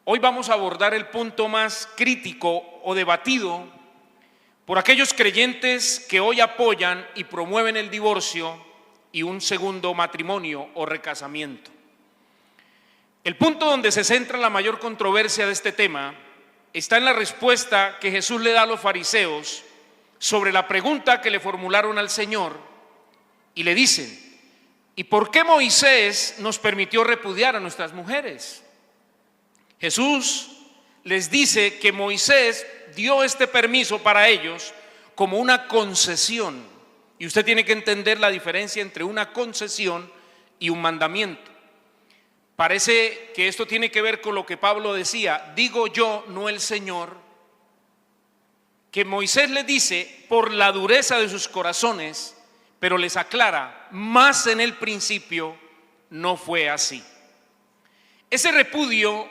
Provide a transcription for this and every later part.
Hoy vamos a abordar el punto más crítico o debatido por aquellos creyentes que hoy apoyan y promueven el divorcio y un segundo matrimonio o recasamiento. El punto donde se centra la mayor controversia de este tema está en la respuesta que Jesús le da a los fariseos sobre la pregunta que le formularon al Señor, y le dicen: ¿y por qué Moisés nos permitió repudiar a nuestras mujeres? Jesús les dice que Moisés dio este permiso para ellos como una concesión, y usted tiene que entender la diferencia entre una concesión y un mandamiento. Parece que esto tiene que ver con lo que Pablo decía: digo yo, no el Señor. Que Moisés les dice por la dureza de sus corazones, pero les aclara: más en el principio no fue así. Ese repudio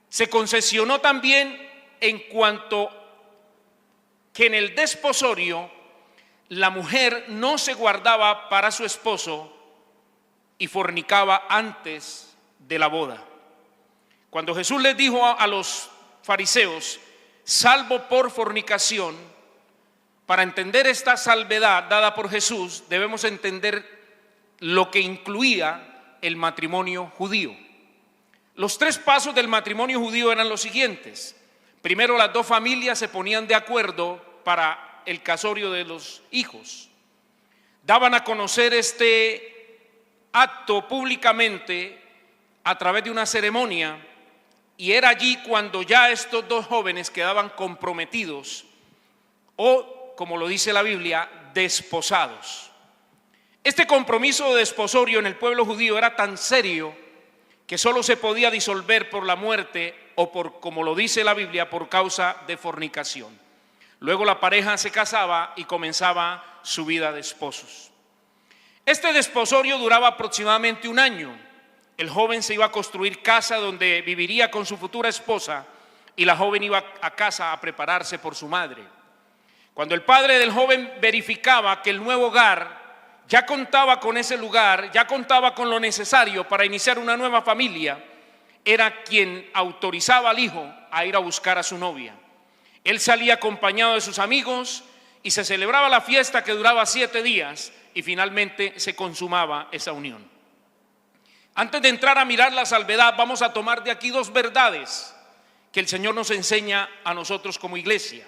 se concesionó también en cuanto que en el desposorio la mujer no se guardaba para su esposo y fornicaba antes de la boda. Cuando Jesús les dijo a los fariseos: salvo por fornicación, para entender esta salvedad dada por Jesús debemos entender lo que incluía el matrimonio judío. Los 3 pasos del matrimonio judío eran los siguientes. Primero, las 2 familias se ponían de acuerdo para el casorio de los hijos. Daban a conocer este acto públicamente a través de una ceremonia, y era allí cuando ya estos 2 jóvenes quedaban comprometidos o, como lo dice la Biblia, desposados. Este compromiso de desposorio en el pueblo judío era tan serio que solo se podía disolver por la muerte o por, como lo dice la Biblia, por causa de fornicación. Luego la pareja se casaba y comenzaba su vida de esposos. Este desposorio duraba aproximadamente 1 año. El joven se iba a construir casa donde viviría con su futura esposa, y la joven iba a casa a prepararse por su madre. Cuando el padre del joven verificaba que el nuevo hogar ya contaba con ese lugar, ya contaba con lo necesario para iniciar una nueva familia, era quien autorizaba al hijo a ir a buscar a su novia. Él salía acompañado de sus amigos y se celebraba la fiesta, que duraba 7 días, y finalmente se consumaba esa unión. Antes de entrar a mirar la salvedad, vamos a tomar de aquí 2 verdades que el Señor nos enseña a nosotros como iglesia.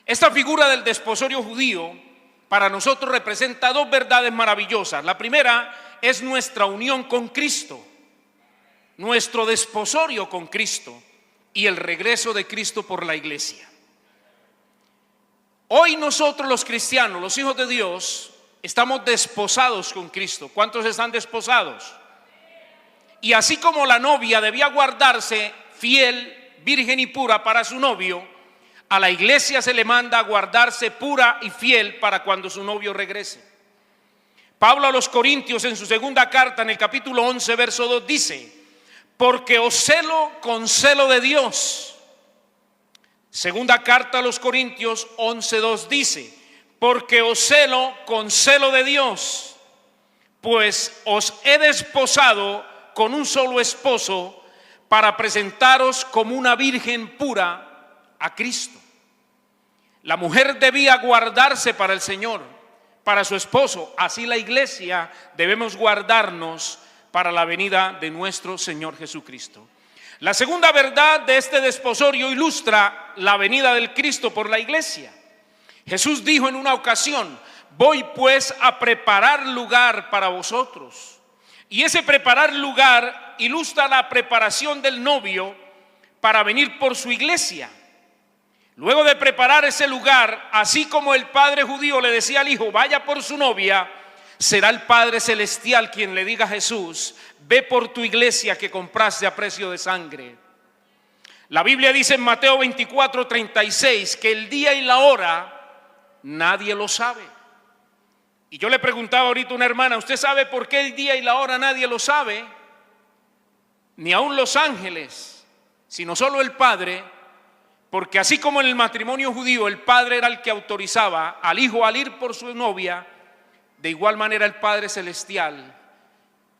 Esta figura del desposorio judío para nosotros representa 2 verdades maravillosas. La primera es nuestra unión con Cristo, nuestro desposorio con Cristo y el regreso de Cristo por la iglesia. Hoy nosotros los cristianos, los hijos de Dios, estamos desposados con Cristo. ¿Cuántos están desposados? Y así como la novia debía guardarse fiel, virgen y pura para su novio, a la iglesia se le manda a guardarse pura y fiel para cuando su novio regrese. Pablo a los Corintios, en su segunda carta, en el capítulo 11, verso 2, dice: porque os celo con celo de Dios. Segunda carta a los Corintios 11:2 dice: porque os celo con celo de Dios, pues os he desposado con un solo esposo, para presentaros como una virgen pura a Cristo. La mujer debía guardarse para el Señor, para su esposo. Así la iglesia debemos guardarnos para la venida de nuestro Señor Jesucristo. La segunda verdad de este desposorio ilustra la venida del Cristo por la iglesia. Jesús dijo en una ocasión: voy pues a preparar lugar para vosotros. Y ese preparar lugar ilustra la preparación del novio para venir por su iglesia. Luego de preparar ese lugar, así como el padre judío le decía al hijo: vaya por su novia, será el Padre Celestial quien le diga a Jesús: ve por tu iglesia que compraste a precio de sangre. La Biblia dice en Mateo 24:36 que el día y la hora nadie lo sabe. Y yo le preguntaba ahorita a una hermana: ¿usted sabe por qué el día y la hora nadie lo sabe? Ni aun los ángeles, sino solo el Padre. Porque así como en el matrimonio judío el padre era el que autorizaba al hijo al ir por su novia, de igual manera el Padre Celestial,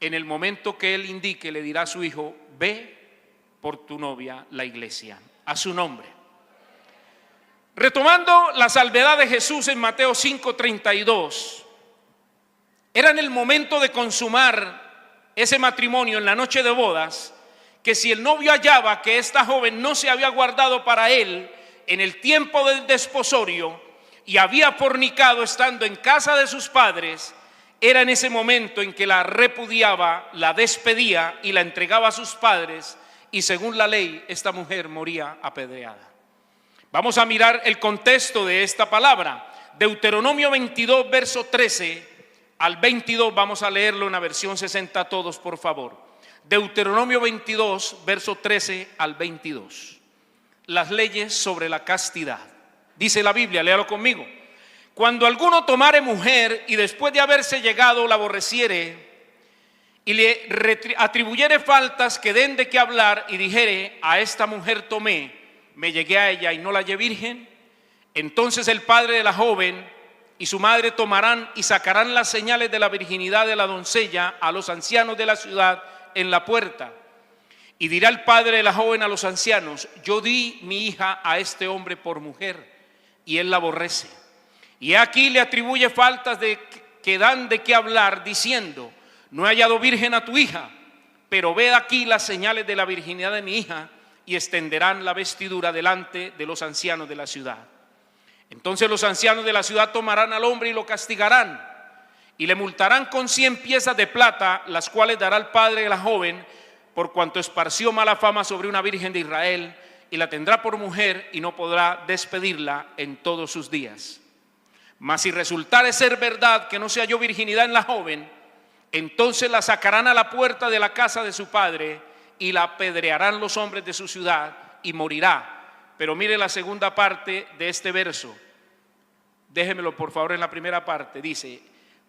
en el momento que él indique, le dirá a su hijo: ve por tu novia, la iglesia. A su nombre. Retomando la salvedad de Jesús en Mateo 5:32, era en el momento de consumar ese matrimonio, en la noche de bodas, que si el novio hallaba que esta joven no se había guardado para él en el tiempo del desposorio y había fornicado estando en casa de sus padres, era en ese momento en que la repudiaba, la despedía y la entregaba a sus padres, y según la ley esta mujer moría apedreada. Vamos a mirar el contexto de esta palabra. Deuteronomio 22, verso 13 al 22, vamos a leerlo en la versión 60 todos, por favor. Deuteronomio 22, verso 13 al 22. Las leyes sobre la castidad. Dice la Biblia, léalo conmigo. Cuando alguno tomare mujer y después de haberse llegado la aborreciere y le atribuyere faltas que den de qué hablar y dijere, a esta mujer tomé, me llegué a ella y no la hallé virgen, entonces el padre de la joven y su madre tomarán y sacarán las señales de la virginidad de la doncella a los ancianos de la ciudad en la puerta. Y dirá el padre de la joven a los ancianos, yo di mi hija a este hombre por mujer, y él la aborrece. Y aquí le atribuye faltas que dan de qué hablar, diciendo, no he hallado virgen a tu hija, pero ved aquí las señales de la virginidad de mi hija, y extenderán la vestidura delante de los ancianos de la ciudad. Entonces los ancianos de la ciudad tomarán al hombre y lo castigarán, y le multarán con 100 piezas de plata, las cuales dará el padre de la joven, por cuanto esparció mala fama sobre una virgen de Israel, y la tendrá por mujer y no podrá despedirla en todos sus días. Mas si resultare ser verdad que no se halló virginidad en la joven, entonces la sacarán a la puerta de la casa de su padre y la apedrearán los hombres de su ciudad y morirá. Pero mire la segunda parte de este verso. Déjemelo por favor en la primera parte. Dice,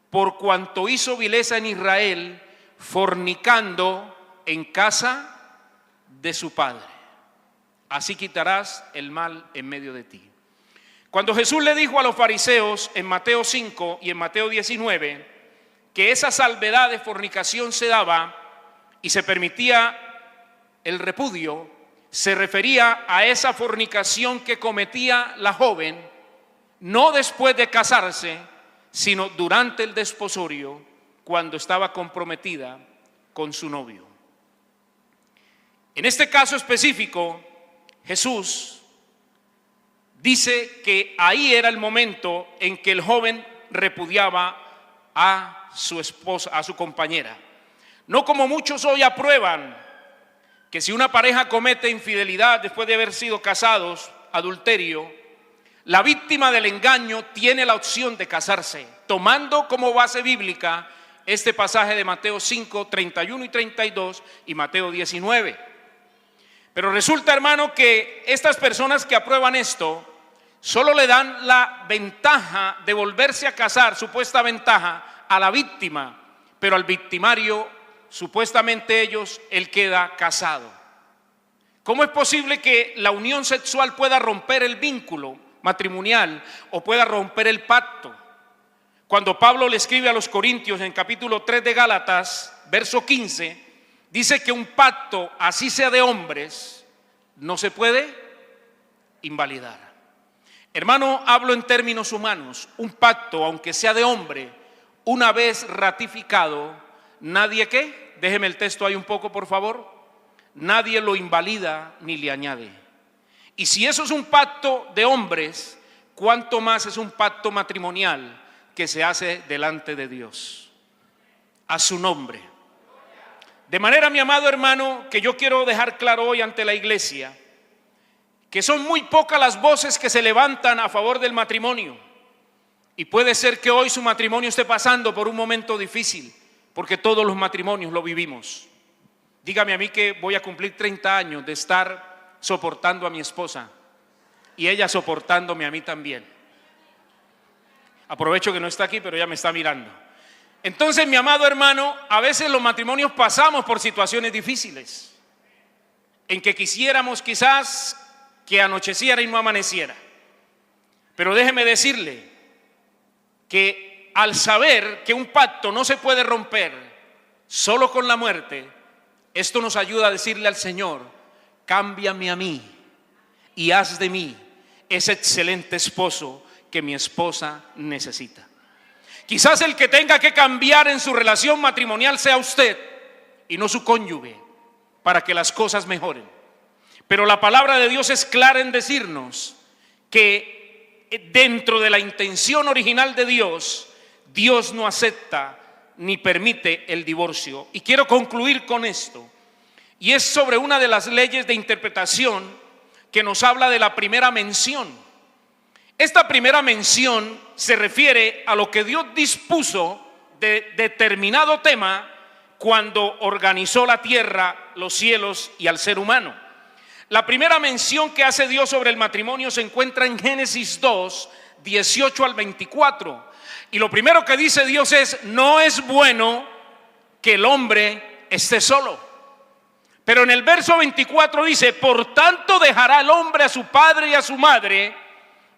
por cuanto hizo vileza en Israel, fornicando en casa de su padre. Así quitarás el mal en medio de ti. Cuando Jesús le dijo a los fariseos en Mateo 5 y en Mateo 19 que esa salvedad de fornicación se daba y se permitía el repudio, se refería a esa fornicación que cometía la joven, no después de casarse, sino durante el desposorio, cuando estaba comprometida con su novio. En este caso específico, Jesús dice que ahí era el momento en que el joven repudiaba a su esposa, a su compañera. No como muchos hoy aprueban que si una pareja comete infidelidad después de haber sido casados, adulterio, la víctima del engaño tiene la opción de casarse, tomando como base bíblica este pasaje de Mateo 5, 31 y 32 y Mateo 19. Pero resulta, hermano, que estas personas que aprueban esto solo le dan la ventaja de volverse a casar, supuesta ventaja, a la víctima, pero al victimario, supuestamente él queda casado. ¿Cómo es posible que la unión sexual pueda romper el vínculo matrimonial o pueda romper el pacto? Cuando Pablo le escribe a los Corintios en capítulo 3 de Gálatas, verso 15, dice que un pacto, así sea de hombres, no se puede invalidar. Hermano, hablo en términos humanos. Un pacto, aunque sea de hombre, una vez ratificado, nadie ¿qué? Déjeme el texto ahí un poco, por favor. Nadie lo invalida ni le añade. Y si eso es un pacto de hombres, ¿cuánto más es un pacto matrimonial que se hace delante de Dios? A su nombre. De manera, mi amado hermano, que yo quiero dejar claro hoy ante la iglesia, que son muy pocas las voces que se levantan a favor del matrimonio. Y puede ser que hoy su matrimonio esté pasando por un momento difícil, porque todos los matrimonios lo vivimos. Dígame a mí que voy a cumplir 30 años de estar soportando a mi esposa y ella soportándome a mí también. Aprovecho que no está aquí, pero ella me está mirando. Entonces, mi amado hermano, a veces los matrimonios pasamos por situaciones difíciles, en que quisiéramos quizás que anocheciera y no amaneciera. Pero déjeme decirle que al saber que un pacto no se puede romper solo con la muerte, esto nos ayuda a decirle al Señor cámbiame a mí y haz de mí ese excelente esposo que mi esposa necesita. Quizás el que tenga que cambiar en su relación matrimonial sea usted y no su cónyuge, para que las cosas mejoren. Pero la palabra de Dios es clara en decirnos que dentro de la intención original de Dios, Dios no acepta ni permite el divorcio. Y quiero concluir con esto, y es sobre una de las leyes de interpretación que nos habla de la primera mención. Esta primera mención se refiere a lo que Dios dispuso de determinado tema cuando organizó la tierra, los cielos y al ser humano. La primera mención que hace Dios sobre el matrimonio se encuentra en Génesis 2, 18 al 24. Y lo primero que dice Dios es: no es bueno que el hombre esté solo. Pero en el verso 24 dice: por tanto dejará el hombre a su padre y a su madre,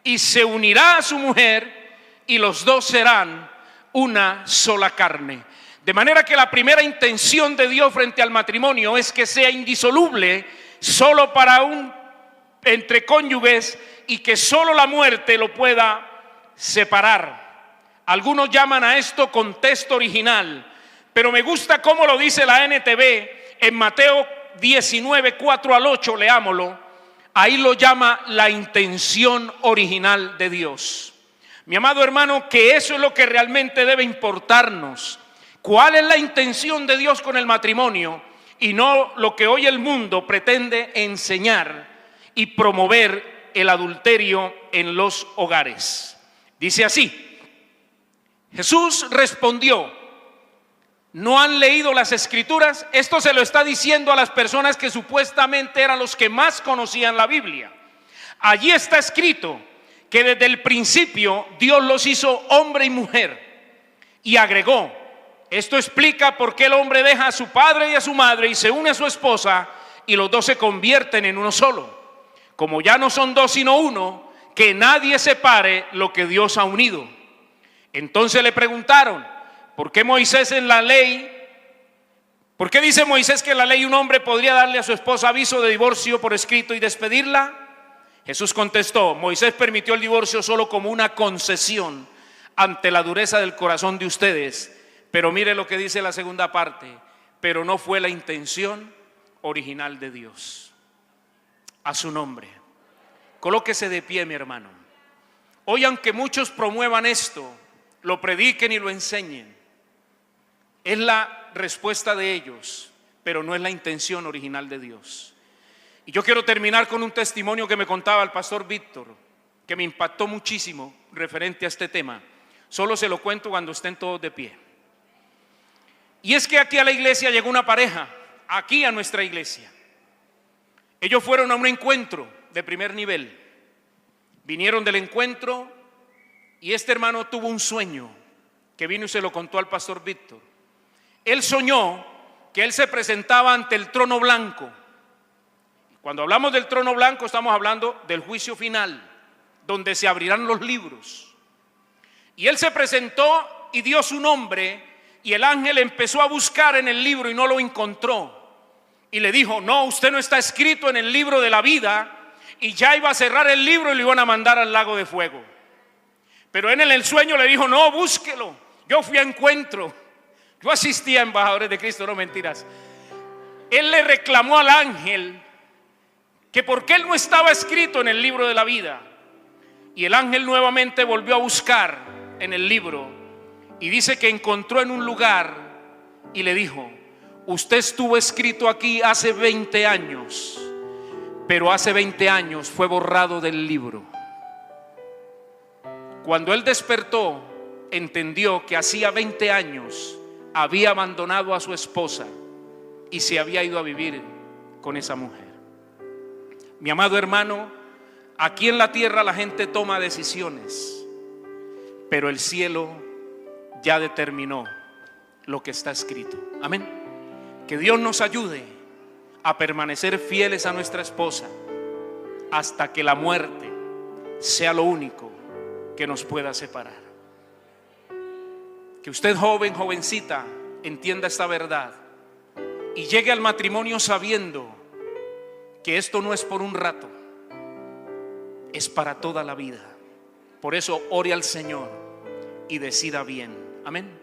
y se unirá a su mujer, y los dos serán una sola carne. De manera que la primera intención de Dios frente al matrimonio es que sea indisoluble, solo para entre cónyuges, y que solo la muerte lo pueda separar. Algunos llaman a esto contexto original, pero me gusta cómo lo dice la NTV en Mateo 19, 4 al 8, leámoslo. Ahí lo llama la intención original de Dios. Mi amado hermano, que eso es lo que realmente debe importarnos. ¿Cuál es la intención de Dios con el matrimonio? Y no lo que hoy el mundo pretende enseñar y promover, el adulterio en los hogares. Dice así: Jesús respondió: ¿no han leído las Escrituras? Esto se lo está diciendo a las personas que supuestamente eran los que más conocían la Biblia. Allí está escrito que desde el principio Dios los hizo hombre y mujer. Y agregó: esto explica por qué el hombre deja a su padre y a su madre y se une a su esposa, y los dos se convierten en uno solo. Como ya no son dos sino uno, que nadie separe lo que Dios ha unido. Entonces le preguntaron: ¿por qué Moisés en la ley? ¿Por qué dice Moisés que en la ley un hombre podría darle a su esposa aviso de divorcio por escrito y despedirla? Jesús contestó: Moisés permitió el divorcio solo como una concesión ante la dureza del corazón de ustedes. Pero mire lo que dice la segunda parte: pero no fue la intención original de Dios. A su nombre. Colóquese de pie, mi hermano. Hoy, aunque muchos promuevan esto, lo prediquen y lo enseñen, es la respuesta de ellos, pero no es la intención original de Dios. Y yo quiero terminar con un testimonio que me contaba el pastor Víctor, que me impactó muchísimo referente a este tema. Solo se lo cuento cuando estén todos de pie. Y es que aquí a la iglesia llegó una pareja, aquí a nuestra iglesia. Ellos fueron a un encuentro de primer nivel. Vinieron del encuentro y este hermano tuvo un sueño que vino y se lo contó al pastor Víctor. Él soñó que él se presentaba ante el trono blanco. Cuando hablamos del trono blanco estamos hablando del juicio final, donde se abrirán los libros. Y él se presentó y dio su nombre, y el ángel empezó a buscar en el libro y no lo encontró. Y le dijo: no, usted no está escrito en el libro de la vida. Y ya iba a cerrar el libro y lo iban a mandar al lago de fuego. Pero él en el sueño le dijo: no, búsquelo. Yo fui a encuentro. Yo asistí a embajadores de Cristo, no mentiras. Él le reclamó al ángel que por qué él no estaba escrito en el libro de la vida. Y el ángel nuevamente volvió a buscar en el libro. Y dice que encontró en un lugar y le dijo: usted estuvo escrito aquí hace 20 años, pero hace 20 años fue borrado del libro. Cuando él despertó, entendió que hacía 20 años había abandonado a su esposa y se había ido a vivir con esa mujer. Mi amado hermano, aquí en la tierra la gente toma decisiones, pero el cielo ya determinó lo que está escrito. Amén. Que Dios nos ayude a permanecer fieles a nuestra esposa hasta que la muerte sea lo único que nos pueda separar. Que usted, joven, jovencita, entienda esta verdad y llegue al matrimonio sabiendo que esto no es por un rato, es para toda la vida. Por eso ore al Señor y decida bien. Amén.